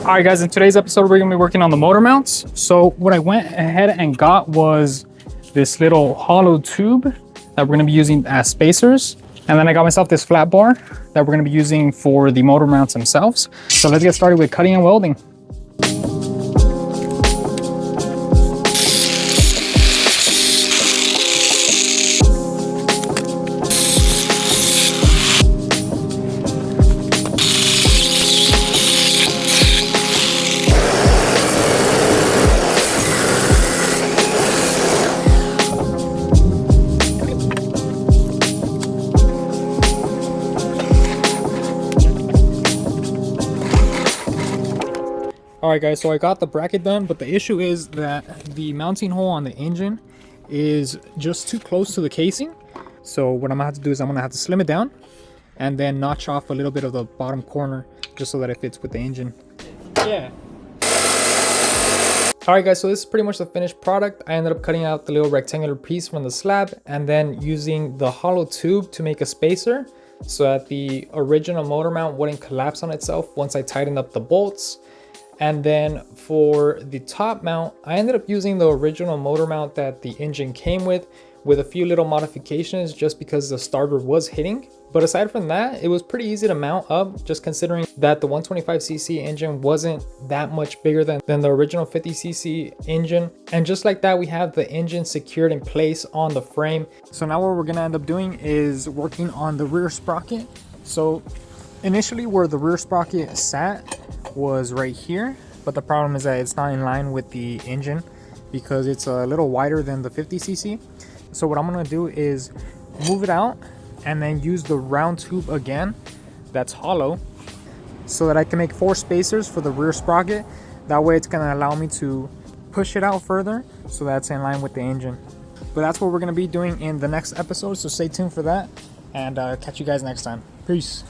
All right, guys, in today's episode, we're gonna be working on the motor mounts. So what I went ahead and got was this little hollow tube that we're gonna be using as spacers. And then I got myself this flat bar that we're gonna be using for the motor mounts themselves. So let's get started with cutting and welding. Alright guys, so I got the bracket done, but the issue is that the mounting hole on the engine is just too close to the casing. So what I'm gonna have to do is I'm gonna have to slim it down and then notch off a little bit of the bottom corner just so that it fits with the engine. Yeah. Alright guys, so this is pretty much the finished product. I ended up cutting out the little rectangular piece from the slab and then using the hollow tube to make a spacer so that the original motor mount wouldn't collapse on itself once I tightened up the bolts. And then for the top mount, I ended up using the original motor mount that the engine came with a few little modifications just because the starter was hitting. But aside from that, it was pretty easy to mount up, just considering that the 125cc engine wasn't that much bigger than the original 50cc engine. And just like that, we have the engine secured in place on the frame. So now what we're gonna end up doing is working on the rear sprocket. So initially where the rear sprocket sat was right here, but the problem is that it's not in line with the engine because it's a little wider than the 50cc. So what I'm gonna do is move it out and then use the round tube again that's hollow so that I can make 4 spacers for the rear sprocket. That way it's gonna allow me to push it out further so that's in line with the engine. But that's what we're gonna be doing in the next episode, so stay tuned for that, and catch you guys next time. Peace.